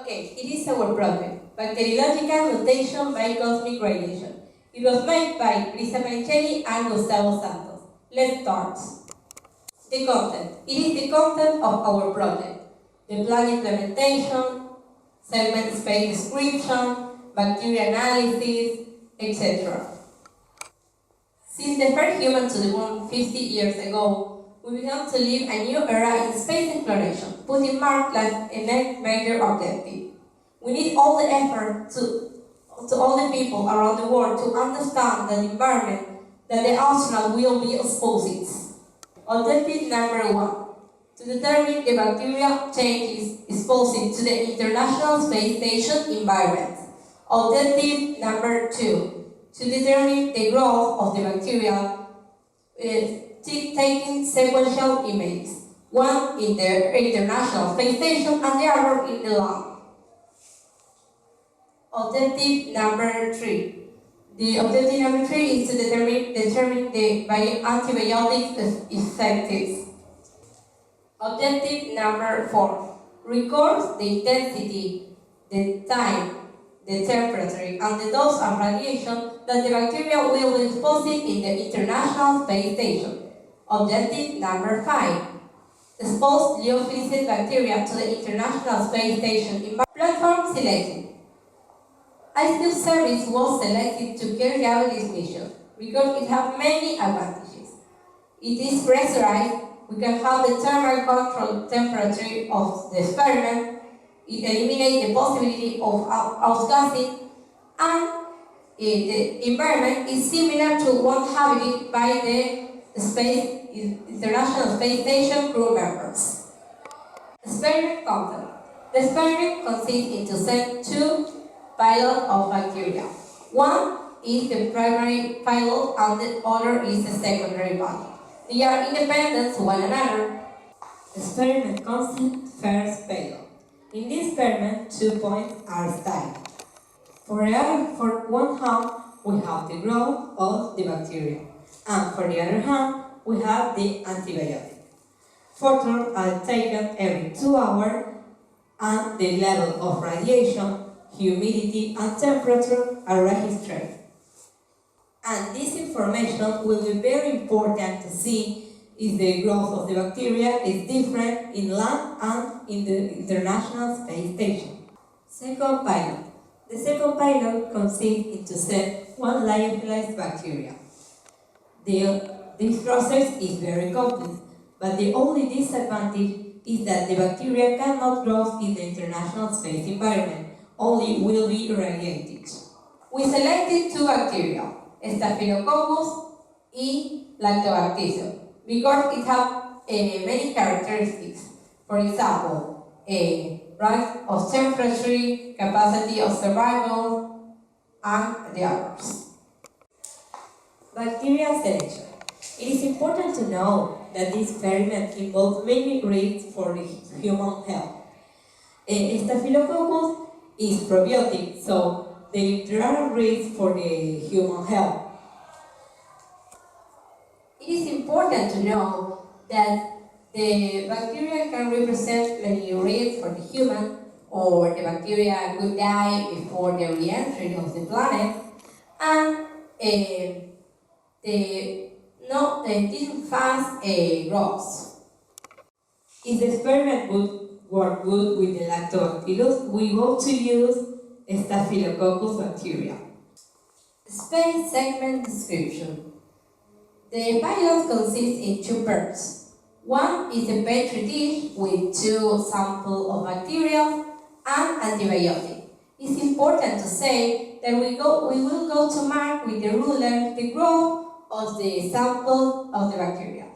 Okay, it is our project, Bacterilogical Mutation by Cosmic Radiation. It was made by Gustavo and Gustavo Santos. Let's start. The content. It is the content of our project. The plan implementation, segment space description, bacteria analysis, etc. Since the first human to the moon 50 years ago, we began to live a new era in space exploration, putting Mars as a next major objective. We need all the effort to all the people around the world to understand the environment that the astronaut will be exposed to. Objective number 1. To determine the bacteria changes exposed to the International Space Station environment. Objective number 2. To determine the growth of the bacteria, taking sequential images, one in the International Space Station and the other in the lab. Objective number 3. The objective number 3 is to determine the antibiotic effectiveness. Objective number 4. Record the intensity, the time, the temperature, and the dose of radiation that the bacteria will be exposed in the International Space Station. Objective number 5. Expose lyophilized bacteria to the International Space Station. Platform selected. ISQ service was selected to carry out this mission because it has many advantages. It is pressurized, we can have the thermal control temperature of the experiment, it eliminates the possibility of outgassing, and the environment is similar to one inhabited by the International Space Station crew members. Experiment content. The experiment consists in to send two pilots of bacteria. One is the primary pilot and the other is the secondary pilot. They are independent to one another. Experiment concept first payload. In this experiment, 2 points are studied. For one hand, we have the growth of the bacteria, and for the other hand, we have the antibiotic. Photons are taken every 2 hours, and the level of radiation, humidity, and temperature are registered. And this information will be very important to see if the growth of the bacteria is different in land and in the International Space Station. Second pilot. The second pilot consists in to send one lyophilized bacteria. This process is very complex, but the only disadvantage is that the bacteria cannot grow in the International Space environment, only will be irradiated. We selected 2 bacteria, Staphylococcus and Lactobacillus, because it has many characteristics. For example, rise of temperature, capacity of survival, and the others. Bacteria selection. It is important to know that this experiment involves many risks for the human health. Staphylococcus is probiotic, so there are risks for the human health. It is important to know that the bacteria can represent many risks for the human, or the bacteria could die before the re-entry of the planet, and this fast grows. If the experiment would work good with the Lactobacillus, we want to use Staphylococcus bacteria. Space segment description. The pilot consists in 2 parts. One is a petri dish with 2 samples of bacteria and antibiotic. It's important to say that we will go to mark with the ruler the growth of the sample of the bacteria.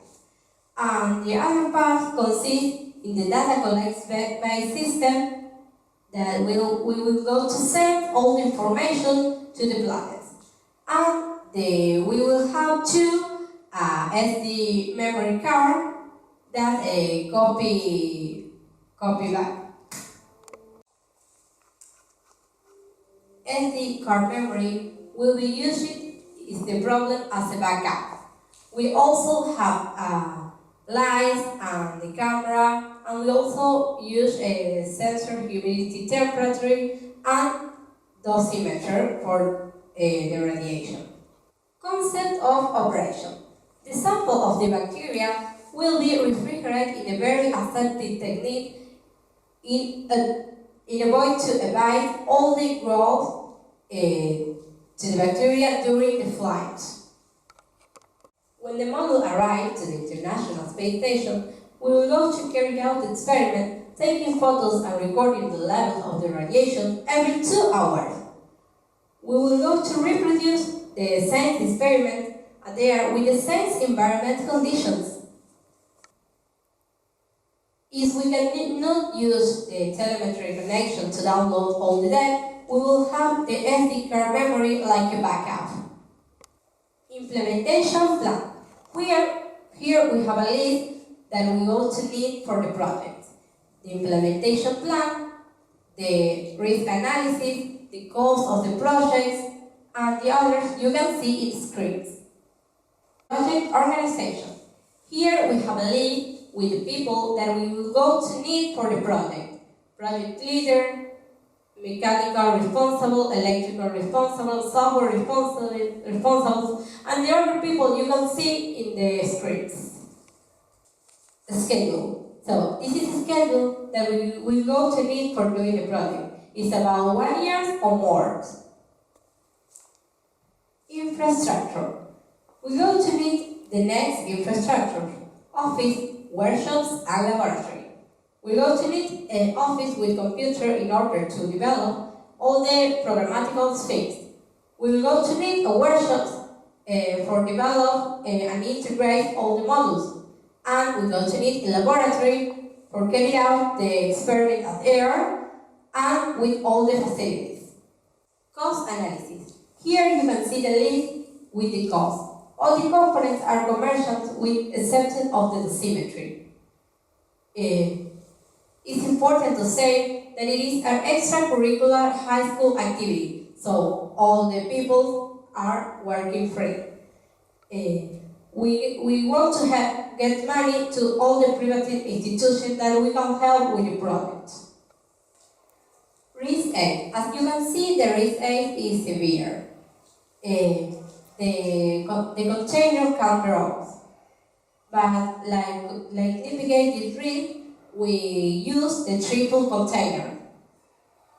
And the other part consists in the data collected by system that we will go to send all the information to the planet. And we will have 2 SD memory card that a copy back. SD card memory will be used if the problem as a backup. We also have lights and the camera, and we also use a sensor humidity, temperature, and dosimeter for the radiation. Concept of operation. The sample of the bacteria will be refrigerated in a very aseptic technique in a way to avoid all the growth to the bacteria during the flight. When the module arrives to the International Space Station, we will go to carry out the experiment, taking photos and recording the level of the radiation every 2 hours. We will go to reproduce the same experiment there with the same environment conditions. If we cannot use the telemetry connection to download all the data, we will have the SD card memory like a backup. Implementation plan. Here we have a list that we also need for the project. The implementation plan, the risk analysis, the cost of the projects, and the others you can see in screens. Project organization. Here we have a list with the people that we will go to need for the project. Project leader, mechanical responsible, electrical responsible, software responsible, and the other people you can see in the screens. The schedule. So this is the schedule that we will go to need for doing the project. It's about 1 year or more. Infrastructure. We go to need the next infrastructure. Office, workshops, and laboratory. We go to need an office with computer in order to develop all the programmatical things. We will go to need a workshop for develop and integrate all the modules. And we go to need a laboratory for carrying out the experiment at air and with all the facilities. Cost analysis. Here you can see the list with the cost. All the components are commercial with exception of the dosimetry. It's important to say that it is an extracurricular high school activity, so all the people are working free. We want to get money to all the private institutions that we can help with the project. Risk A. As you can see, the risk A is severe. The container can drop, but like mitigate this risk, we use the triple container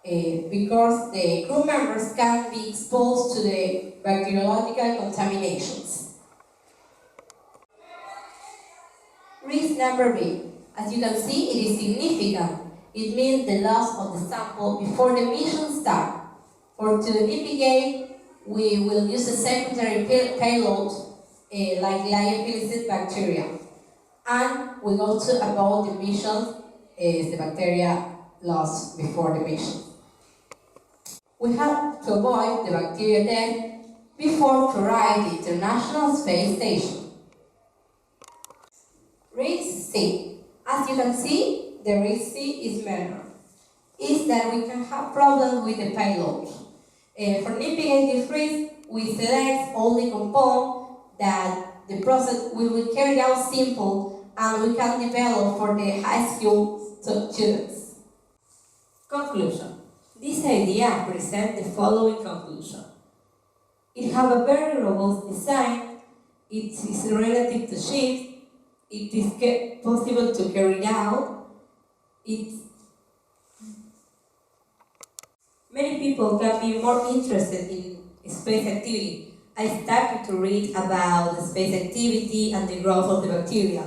because the crew members can be exposed to the bacteriological contaminations. Risk number B. As you can see, it is significant. It means the loss of the sample before the mission starts. To mitigate, we will use a secondary payload like lyophilisis bacteria. And we go to avoid the mission is the bacteria lost before the mission. We have to avoid the bacteria death before to arrive the International Space Station. Risk C. As you can see, the risk C is minor. Is that we can have problems with the payload. For mitigating this risk, we select all the components that the process will be carried out simple and we can develop for the high school students. Conclusion. This idea presents the following conclusion. It has a very robust design, it is relative to shift, it is possible to carry out, many people can be more interested in space activity. I started to read about the space activity and the growth of the bacteria.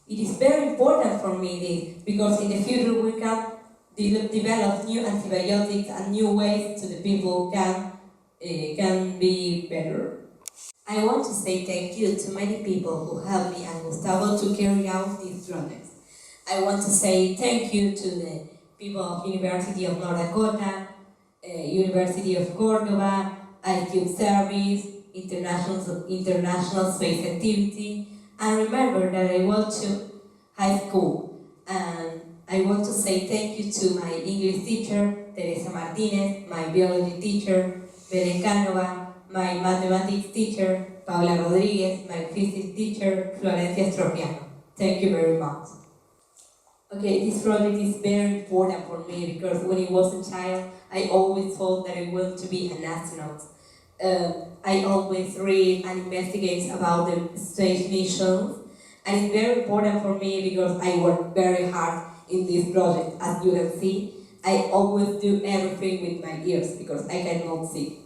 It is very important for me because in the future we can develop new antibiotics and new ways so the people can be better. I want to say thank you to many people who helped me and Gustavo to carry out these projects. I want to say thank you to the people of University of North Dakota, University of Córdoba, IQ Service, International Space Activity, and remember that I went to high school. And I want to say thank you to my English teacher, Teresa Martinez, my biology teacher, Belén Cánova, my mathematics teacher, Paula Rodriguez, my physics teacher, Florencia Stropiano. Thank you very much. Okay, this project is very important for me because when I was a child, I always thought that I wanted to be an astronaut. I always read and investigate about the space missions, and it's very important for me because I work very hard in this project. As you can see, I always do everything with my ears because I cannot see.